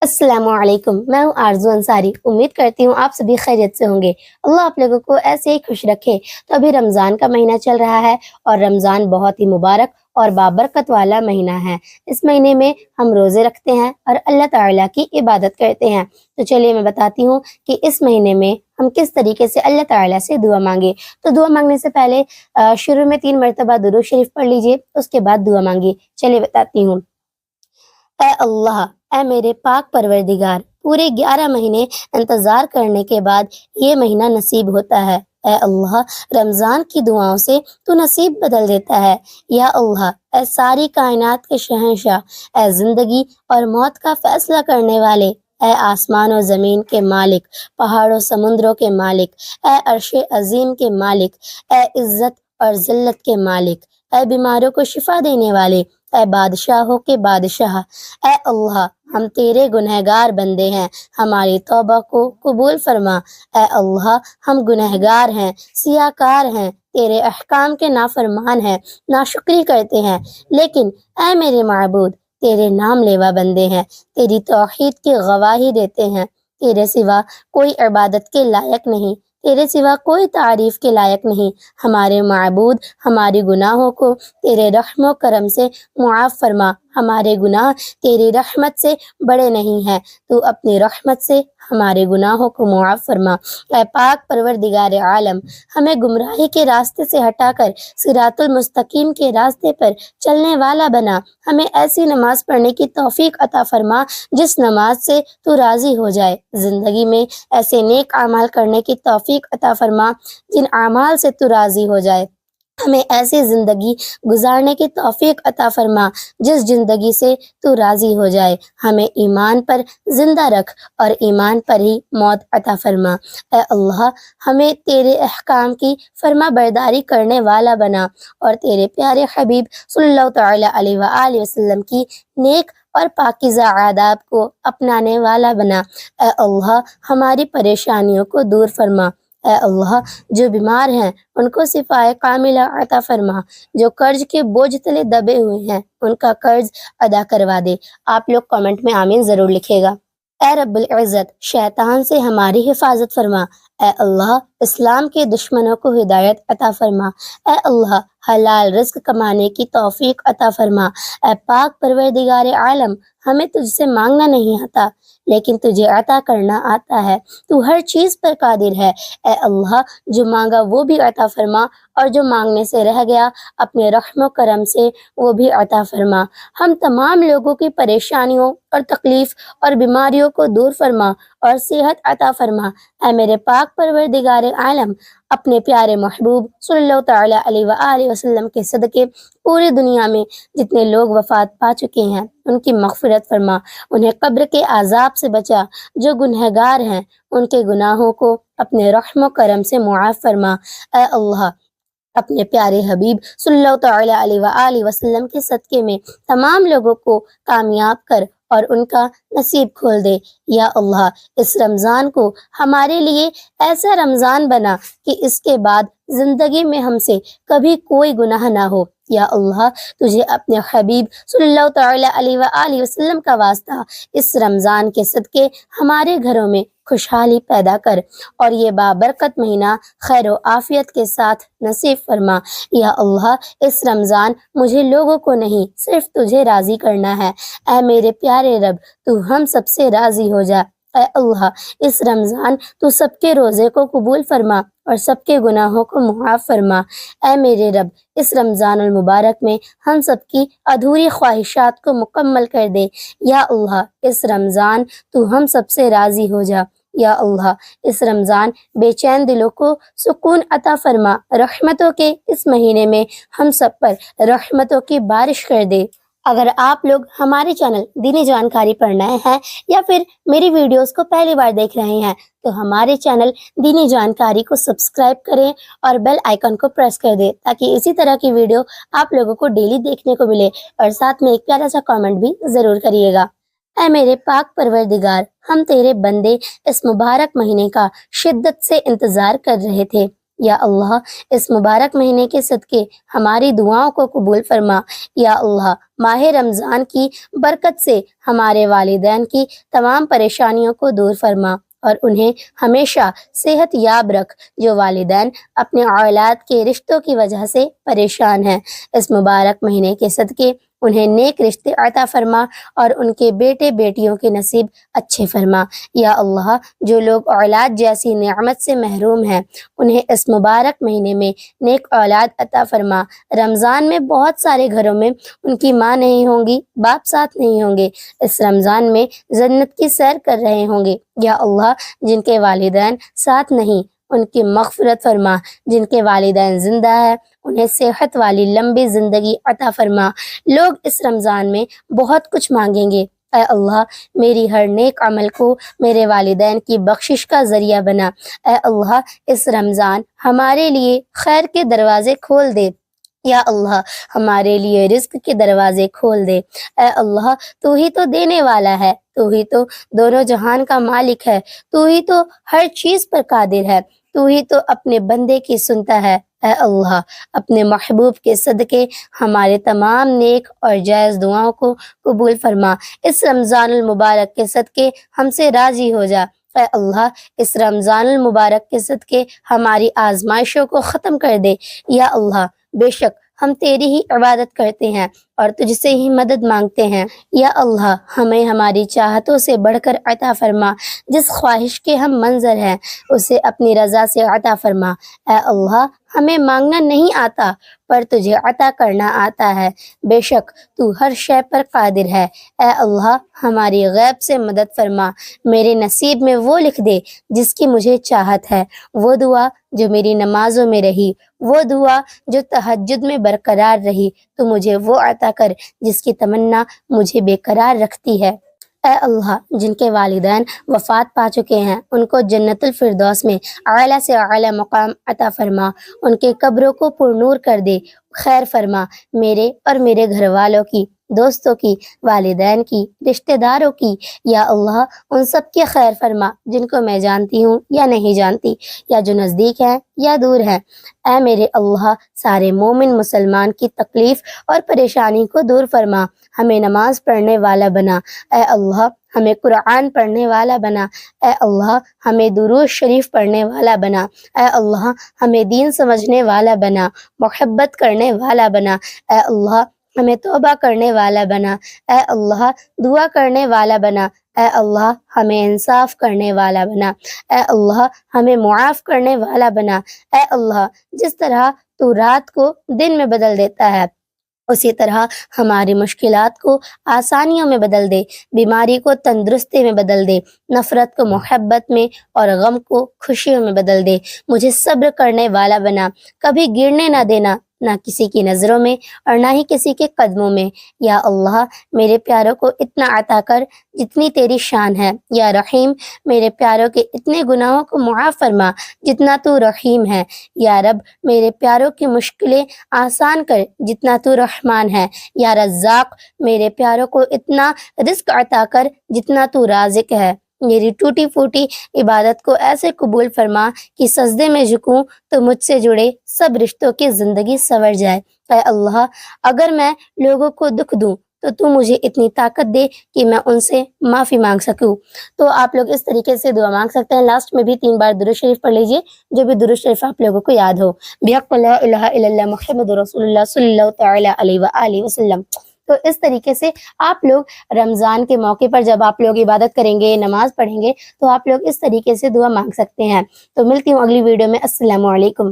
السلام علیکم، میں ہوں آرزو انصاری۔ امید کرتی ہوں آپ سبھی خیریت سے ہوں گے۔ اللہ آپ لوگوں کو ایسے ہی خوش رکھے۔ تو ابھی رمضان کا مہینہ چل رہا ہے اور رمضان بہت ہی مبارک اور بابرکت والا مہینہ ہے۔ اس مہینے میں ہم روزے رکھتے ہیں اور اللہ تعالیٰ کی عبادت کرتے ہیں۔ تو چلیے میں بتاتی ہوں کہ اس مہینے میں ہم کس طریقے سے اللہ تعالیٰ سے دعا مانگے۔ تو دعا مانگنے سے پہلے شروع میں 3 مرتبہ درود شریف پڑھ لیجئے، اس کے بعد دعا مانگیے۔ چلیے بتاتی ہوں۔ اے اللہ، اے میرے پاک پروردگار، پورے 11 مہینے انتظار کرنے کے بعد یہ مہینہ نصیب ہوتا ہے۔ اے اللہ، رمضان کی دعاؤں سے تو نصیب بدل دیتا ہے۔ یا اللہ، اے ساری کائنات کے شہنشاہ، اے زندگی اور موت کا فیصلہ کرنے والے، اے آسمان و زمین کے مالک، پہاڑوں سمندروں کے مالک، اے عرش عظیم کے مالک، اے عزت اور ذلت کے مالک، اے بیماروں کو شفا دینے والے، اے بادشاہوں کے بادشاہ، اے اللہ، ہم تیرے گنہگار بندے ہیں، ہماری توبہ کو قبول فرما۔ اے اللہ، ہم گنہگار ہیں، سیاہکار ہیں، تیرے احکام کے نافرمان ہیں، ناشکری کرتے ہیں، لیکن اے میرے معبود، تیرے نام لیوا بندے ہیں، تیری توحید کی گواہی دیتے ہیں۔ تیرے سوا کوئی عبادت کے لائق نہیں، تیرے سوا کوئی تعریف کے لائق نہیں۔ ہمارے معبود، ہماری گناہوں کو تیرے رحم و کرم سے معاف فرما۔ ہمارے گناہ تیری رحمت سے بڑے نہیں ہیں، تو اپنی رحمت سے ہمارے گناہوں کو معاف فرما۔ اے پاک پروردگار عالم، ہمیں گمراہی کے راستے سے ہٹا کر صراط المستقیم کے راستے پر چلنے والا بنا۔ ہمیں ایسی نماز پڑھنے کی توفیق عطا فرما جس نماز سے تو راضی ہو جائے۔ زندگی میں ایسے نیک اعمال کرنے کی توفیق عطا فرما جن اعمال سے تو راضی ہو جائے۔ ہمیں ایسی زندگی گزارنے کی توفیق عطا فرما جس زندگی سے تو راضی ہو جائے۔ ہمیں ایمان پر زندہ رکھ اور ایمان پر ہی موت عطا فرما۔ اے اللہ، ہمیں تیرے احکام کی فرما برداری کرنے والا بنا اور تیرے پیارے حبیب صلی اللہ تعالیٰ علیہ وآلہ وسلم کی نیک اور پاکیزہ آداب کو اپنانے والا بنا۔ اے اللہ، ہماری پریشانیوں کو دور فرما۔ اے اللہ، جو بیمار ہیں ان کو شفائے کاملہ عطا فرما، جو قرض کے بوجھ تلے دبے ہوئے ہیں ان کا قرض ادا کروا دے۔ آپ لوگ کامنٹ میں آمین ضرور لکھے گا۔ اے رب العزت، شیطان سے ہماری حفاظت فرما۔ اے اللہ، اسلام کے دشمنوں کو ہدایت عطا فرما۔ اے اللہ، حلال رزق کمانے کی توفیق عطا فرما۔ اے پاک پروردگار عالم، ہمیں تجھ سے مانگنا نہیں آتا لیکن تجھے عطا کرنا آتا ہے۔ تو ہر چیز پر قادر ہے۔ اے اللہ، جو مانگا وہ بھی عطا فرما اور جو مانگنے سے رہ گیا اپنے رحم و کرم سے وہ بھی عطا فرما۔ ہم تمام لوگوں کی پریشانیوں اور تکلیف اور بیماریوں کو دور فرما اور صحت عطا فرما۔ اے میرے پاک پروردگار عالم، اپنے پیارے محبوب صلی اللہ تعالیٰ علیہ وآلہ وسلم کے صدقے پوری دنیا میں جتنے لوگ وفات پا چکے ہیں ان کی مغفرت فرما، انہیں قبر کے عذاب سے بچا۔ جو گنہگار ہیں ان کے گناہوں کو اپنے رحم و کرم سے معاف فرما۔ اے اللہ، اپنے پیارے حبیب صلی اللہ تعالیٰ علیہ وآلہ وسلم کے صدقے میں تمام لوگوں کو کامیاب کر اور ان کا نصیب کھول دے۔ یا اللہ، اس رمضان کو ہمارے لیے ایسا رمضان بنا کہ اس کے بعد زندگی میں ہم سے کبھی کوئی گناہ نہ ہو۔ یا اللہ، تجھے اپنے حبیب صلی اللہ تعالیٰ علیہ وآلہ وسلم کا واسطہ اس رمضان کے صدقے ہمارے گھروں میں خوشحالی پیدا کر اور یہ بابرکت مہینہ خیر و عافیت کے ساتھ نصیب فرما۔ یا اللہ، اس رمضان مجھے لوگوں کو نہیں صرف تجھے راضی کرنا ہے۔ اے میرے پیارے رب، تو ہم سب سے راضی ہو جا۔ اے اللہ، اس رمضان تو سب کے روزے کو قبول فرما اور سب کے گناہوں کو معاف فرما۔ اے میرے رب، اس رمضان المبارک میں ہم سب کی ادھوری خواہشات کو مکمل کر دے۔ یا اللہ، اس رمضان تو ہم سب سے راضی ہو جا۔ یا اللہ، اس رمضان بے چین دلوں کو سکون عطا فرما۔ رحمتوں کے اس مہینے میں ہم سب پر رحمتوں کی بارش کر دے۔ اگر آپ لوگ ہمارے چینل دینی جانکاری پر نئے ہیں یا پھر میری ویڈیوز کو پہلی بار دیکھ رہے ہیں تو ہمارے چینل دینی جانکاری کو سبسکرائب کریں اور بیل آئیکن کو پریس کر دیں تاکہ اسی طرح کی ویڈیو آپ لوگوں کو ڈیلی دیکھنے کو ملے، اور ساتھ میں ایک پیارا سا کامنٹ بھی ضرور کریے گا۔ اے میرے پاک پروردگار، ہم تیرے بندے اس مبارک مہینے کا شدت سے انتظار کر رہے تھے، یا اللہ اس مبارک مہینے کے صدقے ہماری دعاؤں کو قبول فرما۔ یا اللہ ماہ رمضان کی برکت سے ہمارے والدین کی تمام پریشانیوں کو دور فرما اور انہیں ہمیشہ صحت یاب رکھ، جو والدین اپنے اولاد کے رشتوں کی وجہ سے پریشان ہیں۔ اس مبارک مہینے کے صدقے انہیں نیک رشتے عطا فرما اور ان کے بیٹے بیٹیوں کے نصیب اچھے فرما۔ یا اللہ جو لوگ اولاد جیسی نعمت سے محروم ہیں انہیں اس مبارک مہینے میں نیک اولاد عطا فرما۔ رمضان میں بہت سارے گھروں میں ان کی ماں نہیں ہوں گی، باپ ساتھ نہیں ہوں گے، اس رمضان میں جنت کی سیر کر رہے ہوں گے۔ یا اللہ جن کے والدین ساتھ نہیں ان کی مغفرت فرما، جن کے والدین زندہ ہے انہیں صحت والی لمبی زندگی عطا فرما۔ لوگ اس رمضان میں بہت کچھ مانگیں گے، اے اللہ میری ہر نیک عمل کو میرے والدین کی بخشش کا ذریعہ بنا۔ اے اللہ اس رمضان ہمارے لیے خیر کے دروازے کھول دے۔ یا اللہ ہمارے لیے رزق کے دروازے کھول دے۔ اے اللہ تو ہی تو دینے والا ہے، تو ہی تو دونوں جہان کا مالک ہے، تو ہی تو ہر چیز پر قادر ہے، تو ہی تو اپنے بندے کی سنتا ہے۔ اے اللہ اپنے محبوب کے صدقے ہمارے تمام نیک اور جائز دعاؤں کو قبول فرما۔ اس رمضان المبارک کے صدقے ہم سے راضی ہو جا۔ اے اللہ اس رمضان المبارک کے صدقے ہماری آزمائشوں کو ختم کر دے۔ یا اللہ بے شک ہم تیری ہی عبادت کرتے ہیں اور تجھ سے ہی مدد مانگتے ہیں۔ یا اللہ ہمیں ہماری چاہتوں سے بڑھ کر عطا فرما، جس خواہش کے ہم منظر ہیں اسے اپنی رضا سے عطا فرما۔ اے اللہ ہمیں مانگنا نہیں آتا پر تجھے عطا کرنا آتا ہے، بے شک تو ہر شے پر قادر ہے۔ اے اللہ ہماری غیب سے مدد فرما، میرے نصیب میں وہ لکھ دے جس کی مجھے چاہت ہے، وہ دعا جو میری نمازوں میں رہی، وہ دعا جو تہجد میں برقرار رہی، تو مجھے وہ عطا کر جس کی تمنا مجھے بے قرار رکھتی ہے۔ اے اللہ جن کے والدین وفات پا چکے ہیں ان کو جنت الفردوس میں اعلیٰ سے اعلیٰ مقام عطا فرما، ان کے قبروں کو پرنور کر دے، خیر فرما، میرے اور میرے گھر والوں کی، دوستوں کی، والدین کی، رشتہ داروں کی۔ یا اللہ ان سب کی خیر فرما جن کو میں جانتی ہوں یا نہیں جانتی، یا جو نزدیک ہیں یا دور ہیں۔ اے میرے اللہ سارے مومن مسلمان کی تکلیف اور پریشانی کو دور فرما، ہمیں نماز پڑھنے والا بنا۔ اے اللہ ہمیں قرآن پڑھنے والا بنا۔ اے اللہ ہمیں درود شریف پڑھنے والا بنا۔ اے اللہ ہمیں دین سمجھنے والا بنا، محبت کرنے والا بنا۔ اے اللہ ہمیں توبہ کرنے والا بنا۔ اے اللہ دعا کرنے والا بنا۔ اے اللہ ہمیں انصاف کرنے والا بنا۔ اے اللہ ہمیں معاف کرنے والا بنا۔ اے اللہ جس طرح تو رات کو دن میں بدل دیتا ہے اسی طرح ہماری مشکلات کو آسانیوں میں بدل دے، بیماری کو تندرستی میں بدل دے، نفرت کو محبت میں اور غم کو خوشیوں میں بدل دے۔ مجھے صبر کرنے والا بنا، کبھی گرنے نہ دینا، نہ کسی کی نظروں میں اور نہ ہی کسی کے قدموں میں۔ یا اللہ میرے پیاروں کو اتنا عطا کر جتنی تیری شان ہے۔ یا رحیم میرے پیاروں کے اتنے گناہوں کو معاف فرما جتنا تو رحیم ہے۔ یا رب میرے پیاروں کی مشکلیں آسان کر جتنا تو رحمان ہے۔ یا رزاق میرے پیاروں کو اتنا رزق عطا کر جتنا تو رازق ہے۔ میری ٹوٹی پھوٹی عبادت کو ایسے قبول فرما کہ سجدے میں جھکوں تو مجھ سے جڑے سب رشتوں کی زندگی سنور جائے۔ اے اللہ اگر میں لوگوں کو دکھ دوں تو مجھے اتنی طاقت دے کہ میں ان سے معافی مانگ سکوں۔ تو آپ لوگ اس طریقے سے دعا مانگ سکتے ہیں۔ لاسٹ میں بھی 3 بار درود شریف پڑھ لیجئے، جو بھی درود شریف آپ لوگوں کو یاد ہو۔ بحق لا الہ الا اللہ محمد رسول اللہ صلی اللہ تعالی علیہ وآلہ وسلم۔ تو اس طریقے سے آپ لوگ رمضان کے موقع پر جب آپ لوگ عبادت کریں گے، نماز پڑھیں گے، تو آپ لوگ اس طریقے سے دعا مانگ سکتے ہیں۔ تو ملتی ہوں اگلی ویڈیو میں۔ السلام علیکم۔